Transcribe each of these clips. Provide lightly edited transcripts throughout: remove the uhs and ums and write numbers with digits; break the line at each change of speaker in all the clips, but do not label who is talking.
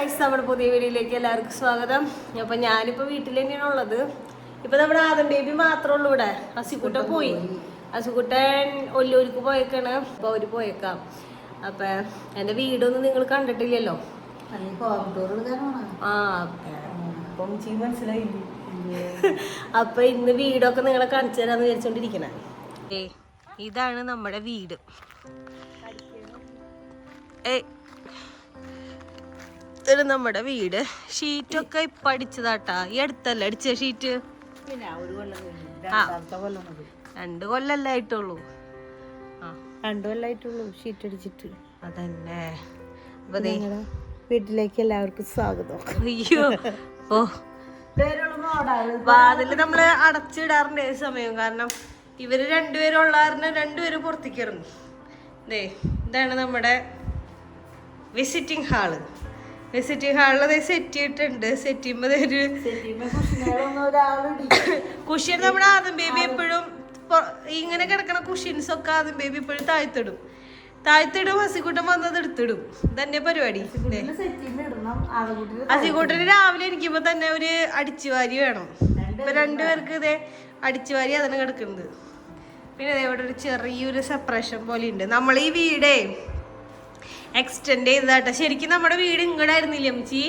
Guys, നമ്മുടെ പുതിയ വീഡിയോയിലേക്ക് എല്ലാവർക്കും സ്വാഗതം. അപ്പം ഞാനിപ്പോൾ വീട്ടിൽ തന്നെയാണ് ഉള്ളത്. ഇപ്പം നമ്മുടെ ആദം ബേബി മാത്രമേ ഉള്ളൂ ഇവിടെ. അസിക്കുട്ടൻ പോയി. അസിക്കുട്ടൻ ഒല്ലൂർക്ക് പോയേക്കാണ്. അപ്പോൾ അവർ പോയേക്കാം. അപ്പം എൻ്റെ വീടൊന്നും നിങ്ങൾ കണ്ടിട്ടില്ലല്ലോ. മനസ്സിലായില്ലേ? അപ്പൊ ഇന്ന് വീടൊക്കെ നിങ്ങളെ കാണിച്ചു തരാന്ന് വിചാരിച്ചോണ്ടിരിക്കണേ. ഇതാണ് നമ്മുടെ വീട്. ഇത് നമ്മുടെ വീട്. ഷീറ്റൊക്കെ ഇപ്പൊ അടിച്ചതാട്ടാ. ഈ അടുത്തല്ലേ അടിച്ച ഷീറ്റ്? 2 കൊല്ലല്ലേ ആയിട്ടുള്ളൂ.
2 കൊല്ലായിട്ടുള്ളൂ ഷീറ്റ് അടിച്ചിട്ട്.
അതന്നെ.
വീട്ടിലേക്ക് എല്ലാവർക്കും സ്വാഗതം.
അയ്യോ, ഓ വാതില് നമ്മള് അടച്ചിടാറുണ്ട് ഏത് സമയം. കാരണം ഇവര് 2 പേരും ഉള്ള കാരണം 2 പേരും പുറത്തേക്ക് ഇറങ്ങും. ഇതാണ് നമ്മുടെ വിസിറ്റിംഗ് ഹാള്. വിസിറ്റിംഗ് ഹാളിൽ സെറ്റ് ചെയ്തിട്ടുണ്ട്. സെറ്റ് ചെയ്യുമ്പോ കുഷ്യൻ നമ്മുടെ ആദം ബേബി എപ്പോഴും ഇങ്ങനെ കിടക്കണ കുഷ്യൻസ് ഒക്കെ ആദം ബേബി എപ്പോഴും താഴ്ത്തിടും. അസിക്കൂട്ടൻ വന്നത് എടുത്തിടും. തന്നെ പരിപാടി. അസിക്കൂട്ടന് രാവിലെ ഇരിക്കുമ്പോ തന്നെ ഒരു അടിച്ചുവാരി വേണം. ഇപ്പൊ 2 പേർക്ക് ഇതേ അടിച്ചുവാരി അതാണ് കിടക്കുന്നത്. പിന്നെ ഇവിടെ ഒരു ചെറിയൊരു സെപ്പറേഷൻ പോലെ ഉണ്ട്. നമ്മൾ ഈ വീടേ എക്സ്റ്റെൻഡ് ചെയ്തതാട്ടെ. ശരിക്കും നമ്മുടെ വീട് ഇങ്ങടായിരുന്നില്ലേ അമ്മച്ചി?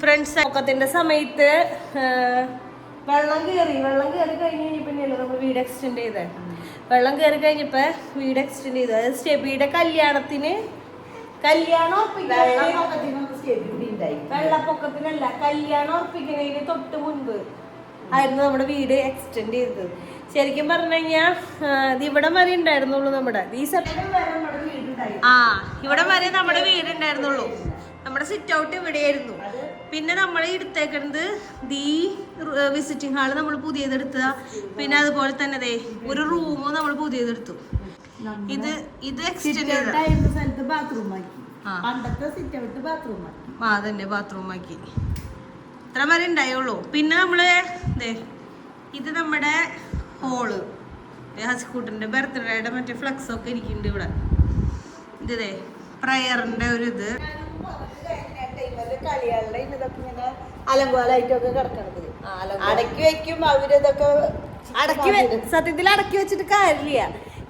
ഫ്രണ്ട്സ് ഒക്കത്തിന്റെ സമയത്ത് വെള്ളം കയറി കഴിഞ്ഞ് കഴിഞ്ഞപ്പോ നമ്മൾ വീട് എക്സ്റ്റെൻഡ് ചെയ്തേ. വെള്ളം കയറി കഴിഞ്ഞപ്പോ വീട് എക്സ്റ്റെൻഡ് ചെയ്തു. അതായത് സ്റ്റെബിയുടെ വെള്ളപ്പൊക്കത്തിനല്ല, കല്യാണം ഉറപ്പിക്കുന്നതിന് തൊട്ട് മുൻപ് ആയിരുന്നു നമ്മുടെ വീട് എക്സ്റ്റെൻഡ് ചെയ്തത്. ശരിക്കും പറഞ്ഞു കഴിഞ്ഞാൽ ഇവിടം വരെ ഉണ്ടായിരുന്നുള്ളൂ. നമ്മുടെ ഈ ഇവിടെ വരെ നമ്മുടെ വീടുണ്ടായിരുന്നുള്ളൂ. നമ്മുടെ സിറ്റ് ഔട്ട് ഇവിടെയായിരുന്നു. പിന്നെ നമ്മൾ എടുത്തേക്കുന്നത് വിസിറ്റിംഗ് ഹാള് നമ്മൾ പുതിയതെടുത്തതാ. പിന്നെ അതുപോലെ തന്നെ ഒരു റൂമും നമ്മൾ പുതിയതെടുത്തു. ഇത് എക്സ്റ്റെൻഡ് അതന്നെ ബാത്റൂം ആക്കി. ഇത്ര വരെ ഉണ്ടായുള്ളൂ. പിന്നെ നമ്മള് ഇത് നമ്മുടെ ഹോള്. ഹസ്കൂട്ടന്റെ ബർത്ത്ഡേയുടെ മറ്റേ ഫ്ലക്സ് ഒക്കെ ഇരിക്കുന്നുണ്ട് ഇവിടെ. ഇത് പ്രയറിന്റെ ഒരു ഇത്
അലങ്കോലായിട്ടൊക്കെ കിടക്കണത് അടക്കി വെക്കും അവരിതൊക്കെ.
സത്യത്തിൽ അടക്കി വെച്ചിട്ട് കാര്യമില്ല.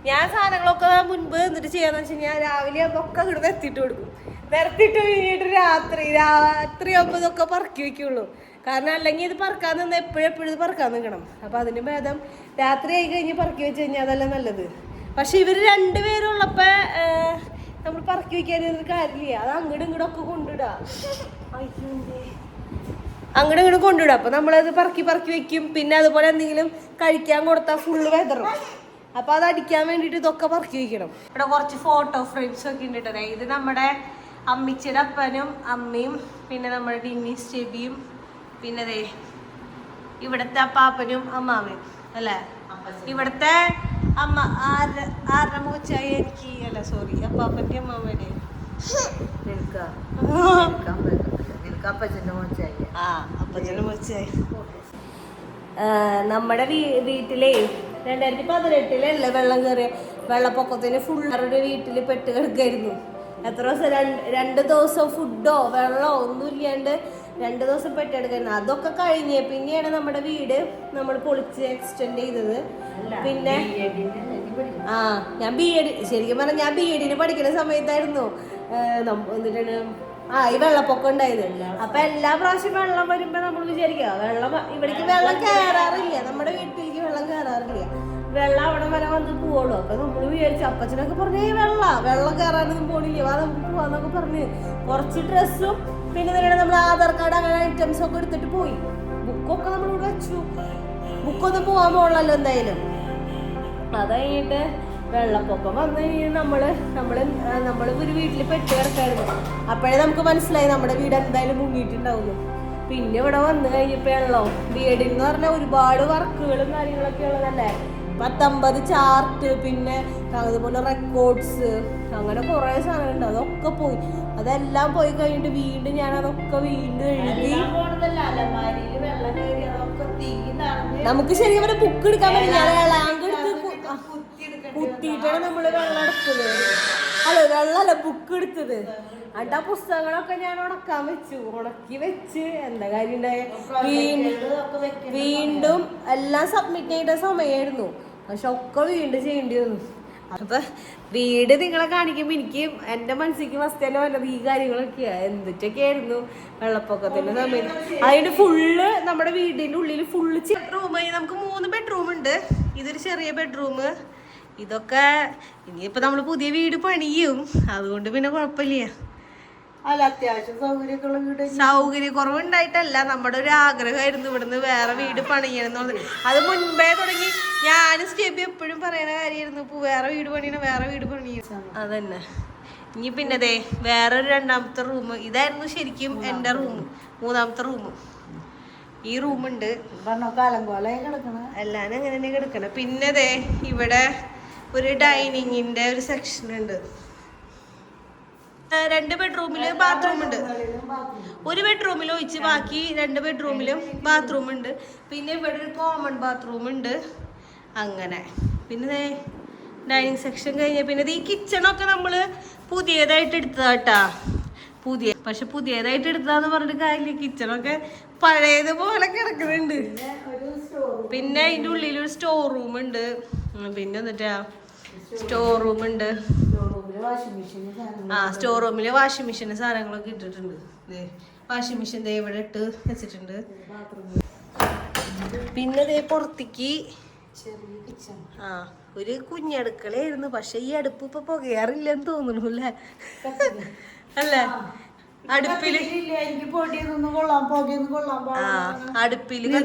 ഞാൻ സാധനങ്ങളൊക്കെ മുൻപ് എന്നിട്ട് ചെയ്യാന്ന് വെച്ച് കഴിഞ്ഞാൽ രാവിലെ ഒക്കെ ഇവിടെ നിർത്തിയിട്ട് കൊടുക്കും. നിർത്തിയിട്ട് കഴിഞ്ഞിട്ട് രാത്രി ആകുമ്പോൾ ഇതൊക്കെ പറക്കി വെക്കുള്ളൂ. കാരണം അല്ലെങ്കിൽ ഇത് പറക്കാൻ നിന്ന് എപ്പോഴും ഇത് പറക്കാൻ നിൽക്കണം. അപ്പൊ അതിന് ഭേദം രാത്രി ആയി കഴിഞ്ഞ് പറക്കി വെച്ച് കഴിഞ്ഞാൽ അതല്ല നല്ലത്. പക്ഷെ ഇവര് 2 പേരുള്ളപ്പോ നമ്മൾ പറക്കി വെക്കാനൊന്നും കാര്യമില്ല. അത് അങ്ങോട്ടും ഇങ്ങോട്ടൊക്കെ കൊണ്ടിടാം. അങ്ങോട്ടും ഇങ്ങോട്ടും കൊണ്ടിടാം. അപ്പൊ നമ്മളത് പറക്കി വെക്കും. പിന്നെ അതുപോലെ എന്തെങ്കിലും കഴിക്കാൻ കൊടുത്താൽ ഫുള്ള് വെതറും. അപ്പൊ അത് അടിക്കാൻ വേണ്ടിട്ട് ഇതൊക്കെ പറക്കി വെക്കണം. ഇവിടെ കുറച്ച് ഫോട്ടോ ഫ്രെയിംസ് ഒക്കെ ഉണ്ട്. ഇത് നമ്മുടെ അമ്മിച്ചിയുടെ അപ്പനും അമ്മയും, പിന്നെ നമ്മുടെ ഡിന്നി സ്റ്റെബിയും, പിന്നെ ഇവിടത്തെ അപ്പാപ്പനും അമ്മാവയും അല്ലേ. ഇവിടത്തെ അമ്മ ആരുടെ മോച്ചായി എനിക്ക് അല്ല സോറി അപ്പാപ്പന്റെ അമ്മാവനെ അപ്പച്ചന്റെ മോച്ചായി. നമ്മുടെ വീട്ടിലെ 2018 വെള്ളം കയറിയ വെള്ളപ്പൊക്കത്തിന് ഫുള്ളറുടെ വീട്ടിൽ പെട്ട് കിടക്കായിരുന്നു. എത്ര ദിവസം 2 ദിവസം ഫുഡോ വെള്ളമോ ഒന്നും ഇല്ലാണ്ട് 2 ദിവസം പെട്ടെടുക്കായിരുന്നു. അതൊക്കെ കഴിഞ്ഞ് പിന്നെയാണ് നമ്മുടെ വീട് നമ്മൾ പൊളിച്ച് എക്സ്റ്റെൻഡ് ചെയ്തത്. പിന്നെ ഞാൻ ശരിക്കും പറഞ്ഞാൽ ഞാൻ BEd പഠിക്കുന്ന സമയത്തായിരുന്നു എന്നിട്ടാണ് ഈ വെള്ളപ്പൊക്കം ഉണ്ടായത്. അപ്പൊ എല്ലാ പ്രാവശ്യം വെള്ളം വരുമ്പോ നമ്മൾ വിചാരിക്കുക ഇവിടേക്ക് വെള്ളം കയറാറില്ല, നമ്മുടെ വീട്ടിലേക്ക് വെള്ളം കയറാറില്ല, വെള്ളം അവിടെ വരെ വന്ന് പോവുള്ളൂ. അപ്പൊ നമ്മൾ വിചാരിച്ചു, അപ്പച്ചനൊക്കെ പറഞ്ഞേ വെള്ളം കയറാനൊന്നും പോണില്ല, നമുക്ക് പോവാന്നൊക്കെ പറഞ്ഞ് കുറച്ച് ഡ്രസ്സും പിന്നെ നമ്മൾ ആധാർ കാർഡ് അങ്ങനെ ഐറ്റംസ് ഒക്കെ എടുത്തിട്ട് പോയി. ബുക്കൊക്കെ നമ്മളിവിടെ വെച്ചു. ബുക്കൊന്നും പോകാൻ പോകണല്ലോ എന്തായാലും. അത് കഴിഞ്ഞിട്ട് വെള്ളപ്പൊക്കം വന്നു കഴിഞ്ഞാൽ നമ്മള് ഒരു വീട്ടിൽ പെട്ട് കിടക്കായിരുന്നു. അപ്പോഴേ നമുക്ക് മനസ്സിലായി നമ്മുടെ വീട് എന്തായാലും മുങ്ങിയിട്ടുണ്ടാവുന്നു. പിന്നെ ഇവിടെ വന്നു കഴിഞ്ഞപ്പോഴാണല്ലോ BEd എന്ന് പറഞ്ഞാൽ ഒരുപാട് വർക്കുകളും കാര്യങ്ങളൊക്കെ ഉള്ളതല്ലേ. 50 ചാർട്ട്, പിന്നെ അതുപോലെ റെക്കോർഡ്സ്, അങ്ങനെ കുറെ സാധനങ്ങളുണ്ട്. അതൊക്കെ പോയി. അതെല്ലാം പോയി കഴിഞ്ഞിട്ട് വീണ്ടും ഞാൻ അതൊക്കെ വീണ്ടും എഴുതി. നമുക്ക് ശരിക്കും പറഞ്ഞ ബുക്ക് എടുക്കാൻ പറ്റില്ല. കുത്തിയിട്ടാണ് നമ്മള് വെള്ളം എടുത്തത്. വെള്ളമല്ല ബുക്ക് എടുത്തത്. എന്നിട്ട് ആ പുസ്തകങ്ങളൊക്കെ ഞാൻ ഉണക്കി വെച്ച് എന്താ കാര്യം ഉണ്ടായ വീണ്ടും എല്ലാം സബ്മിറ്റ് ചെയ്ത സമയമായിരുന്നു. പക്ഷെ ഒക്കെ വീണ്ടും ചെയ്യേണ്ടി വന്നു. അപ്പൊ വീട് നിങ്ങളെ കാണിക്കുമ്പോ എനിക്ക് എന്റെ മനസ്സിലേക്ക് ഫസ്റ്റ് തന്നെ വന്നത് ഈ കാര്യങ്ങളൊക്കെയാ. എന്തൊക്കെയായിരുന്നു വെള്ളപ്പൊക്കത്തിന്റെ സമയത്ത്. അതിന്റെ ഫുള്ള് നമ്മുടെ വീടിന്റെ ഉള്ളിൽ ഫുള്ള് ബെഡ്റൂം. നമുക്ക് 3 ബെഡ്റൂം ഉണ്ട്. ഇതൊരു ചെറിയ ബെഡ്റൂം. ഇതൊക്കെ ഇനിയിപ്പോ നമ്മള് പുതിയ വീട് പണിയും, അതുകൊണ്ട് പിന്നെ കുഴപ്പമില്ല.
അല്ല, അത്യാവശ്യം സൗകര്യമുള്ള വീട്.
സൗകര്യക്കുറവുണ്ടായിട്ടല്ല, നമ്മുടെ ഒരു ആഗ്രഹമായിരുന്നു ഇവിടുന്ന് വേറെ വീട് പണിയണം എന്നുള്ളത്. അത് മുൻപേ തുടങ്ങി ഞാനും സ്റ്റെബി എപ്പോഴും പറയണ കാര്യമായിരുന്നു, ഇപ്പൊ വേറെ വീട് പണിയണം. അതന്നെ. ഇനി പിന്നെ ദേ വേറൊരു 2ാമത്തെ റൂം. ഇതായിരുന്നു ശരിക്കും എന്റെ റൂം, 3ാമത്തെ റൂം. ഈ റൂമുണ്ട്. എല്ലാരും അങ്ങനെ തന്നെ കിടക്കണം. പിന്നെ ദേ ഇവിടെ ഒരു ഡൈനിങ്ങിന്റെ ഒരു സെക്ഷൻ ഉണ്ട്. 2 ബെഡ്റൂമില് ബാത്റൂം ഉണ്ട്. ഒരു ബെഡ്റൂമിൽ ഒഴിച്ച് ബാക്കി 2 ബെഡ്റൂമിലും ബാത്റൂം ഉണ്ട്. പിന്നെ ഇവിടെ ഒരു കോമൺ ബാത്റൂം ഉണ്ട്. അങ്ങനെ പിന്നെ ഡൈനിങ് സെക്ഷൻ കഴിഞ്ഞ പിന്നെ ഈ കിച്ചണൊക്കെ നമ്മള് പുതിയതായിട്ട് എടുത്തതാട്ടാ. പക്ഷെ പുതിയതായിട്ട് എടുത്താന്ന് പറഞ്ഞിട്ട് കാര്യമില്ല, കിച്ചണൊക്കെ പഴയതുപോലെ കിടക്കുന്നുണ്ട്. പിന്നെ അതിൻ്റെ ഉള്ളിൽ ഒരു സ്റ്റോർ റൂം ഉണ്ട്. പിന്നെ എന്നിട്ടാ സ്റ്റോർ റൂം ഉണ്ട്. സ്റ്റോർ റൂമില് വാഷിംഗ് മെഷീന് സാധനങ്ങളൊക്കെ ഇട്ടിട്ടുണ്ട്. വാഷിംഗ് മെഷീൻ ദേ ഇവിടെ ഇട്ട് വെച്ചിട്ടുണ്ട്. പിന്നെ ദേ പുറത്തേക്ക് ഒരു കുഞ്ഞടുക്കളയായിരുന്നു. പക്ഷെ ഈ അടുപ്പ് ഇപ്പൊ പുകയാറില്ലെന്ന് തോന്നുന്നു അല്ലേ? അല്ലേ? അടുപ്പില് അടുപ്പില്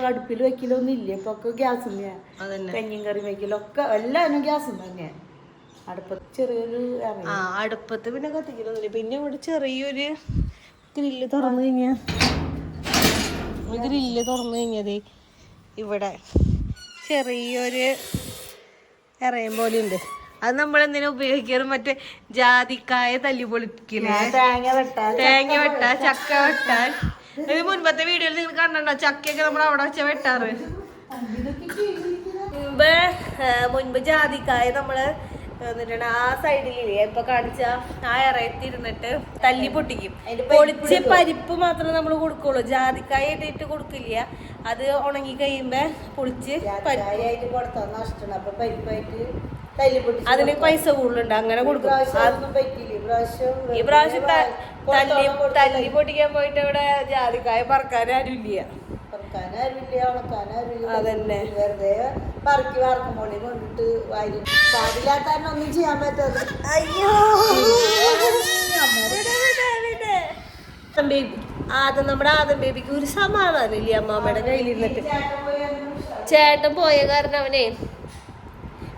അടുപ്പിൽ വെക്കലൊന്നും ഇല്ല. ഇപ്പൊ ഗ്യാസ് കഞ്ഞിയും കറി വെക്കലൊക്കെ എല്ലാവരും ഗ്യാസും തന്നെയാണ്. അടുപ്പത്ത് ചെറിയൊരു
അടുപ്പത്ത് പിന്നെ കത്തിക്കലൊന്നുമില്ല. പിന്നെ ഇവിടെ ചെറിയൊരു ഗ്രില്ല് തുറന്നു കഴിഞ്ഞതേ ഇവിടെ ചെറിയൊരു ഇറയം പോലെ ഉണ്ട്. അത് നമ്മളെന്തിനാ ഉപയോഗിക്കാറ്? മറ്റേ ജാതിക്കായ തല്ലി പൊളിക്കില്ലേ, തേങ്ങ വെട്ടാൻ, ചക്ക വെട്ടാൻ. ഇത് മുൻപത്തെ വീഡിയോയിൽ നിങ്ങൾ കണ്ടോ ചക്കയൊക്കെ നമ്മൾ അവിടെ വെച്ച വെട്ടാറ്. മുൻപ് ജാതിക്കായ നമ്മള് എന്നിട്ടാണ് ആ സൈഡിലില്ലേ ഇപ്പൊ കാണിച്ച ആ ഇറയത്തിരുന്നിട്ട് തല്ലി പൊട്ടിക്കും. പൊളിച്ച് പരിപ്പ് മാത്രമേ നമ്മൾ കൊടുക്കുള്ളൂ, ജാതിക്കായ ഇട്ടിട്ട് കൊടുക്കില്ല. അത് ഉണങ്ങി കഴിയുമ്പോ പൊളിച്ച് അതിന് പൈസ കൂടുതലുണ്ട്, അങ്ങനെ കൊടുക്കും. ഈ പ്രാവശ്യം തല്ലി പൊട്ടിക്കാൻ പോയിട്ട് ഇവിടെ ജാതിക്കായ പറക്കാൻ ആരും ഇല്ല. അതന്നെ
വെറുതെ പറക്കി വറക്കുമ്പോൾ കൊണ്ടിട്ട് പാടില്ലാത്തന്നെ ചെയ്യാൻ പറ്റത്.
അയ്യോ നമ്മുടെ ആദം ബേബിക്ക് ഒരു സമാധാനം ഇല്ല അമ്മാമ്മയുടെ കയ്യിലിരുന്നിട്ട്. ചേട്ടൻ പോയ കാരണം അവനെ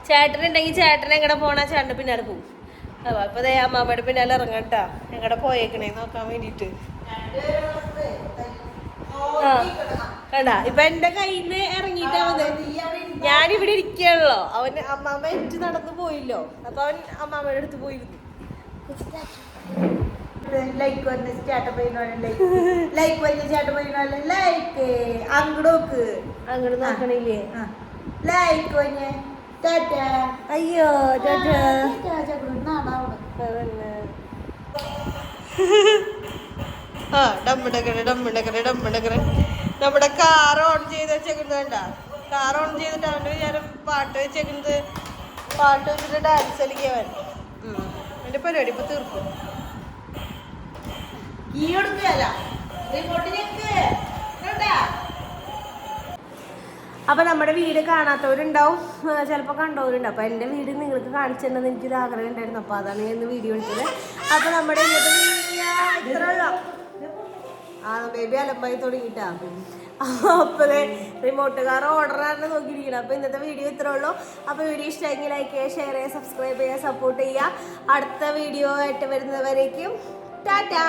ചേട്ടനുണ്ടെങ്കിൽ ചേട്ടൻ എങ്ങടെ പോണാ ചേട്ടൻ്റെ പിന്നാലെ പോകും. അപ്പൊ അതേ അമ്മാമ്മയുടെ പിന്നാലെ ഇറങ്ങട്ടാ എങ്ങടെ പോയേക്കണേ നോക്കാൻ വേണ്ടിട്ട്. കണ്ടാ ഇപ്പൊ എന്റെ കയ്യിൽ നിന്ന് ഇറങ്ങിട്ട് ഞാനിവിടെ ഇരിക്കുകയാണല്ലോ. അവൻ അമ്മാമ്മ എനിക്ക് നടന്നു പോയില്ലോ, അപ്പൊ അവൻ അമ്മാമ്മയുടെ അടുത്ത് പോയിരുന്നു. അങ്ങോട്ട് നോക്കണില്ലേ? അയ്യോ നമ്മുടെ കാർ ഓൺ ചെയ്ത് വെച്ചേക്കുന്നത് വേണ്ട. കാർ ഓൺ ചെയ്തിട്ട് അവൻ്റെ വിചാരം പാട്ട് വെച്ചേക്കുന്നത്, പാട്ട് വെച്ചിട്ട് ഡാൻസ് കളിക്കാൻ. എൻ്റെ പരിപാടി ഇപ്പൊ തീർക്കും. അപ്പൊ നമ്മുടെ വീട് കാണാത്തവരുണ്ടാവും, ചിലപ്പോൾ കണ്ടവരുണ്ടാവും. അപ്പൊ എൻ്റെ വീട് നിങ്ങൾക്ക് കാണിച്ചു തന്നത് എനിക്കൊരു ആഗ്രഹം ഉണ്ടായിരുന്നു. അപ്പൊ അതാണ് ഞാൻ ഇന്ന് വീഡിയോ എടുത്തത്. അപ്പൊ നമ്മുടെ ബേബി അലമ്പായി തുടങ്ങിയിട്ടാ. അപ്പൊ റിമോട്ട് കാർ ഓർഡറാണ് നോക്കിയിരിക്കണം. അപ്പൊ ഇന്നത്തെ വീഡിയോ ഇത്രേ ഉള്ളൂ. അപ്പൊ വീഡിയോ ഇഷ്ടമെങ്കിൽ ലൈക്ക് ചെയ്യുക, ഷെയർ ചെയ്യുക, സബ്സ്ക്രൈബ് ചെയ്യുക, സപ്പോർട്ട് ചെയ്യുക. അടുത്ത വീഡിയോ ആയിട്ട് വരുന്നവരേക്കും ടാറ്റാ.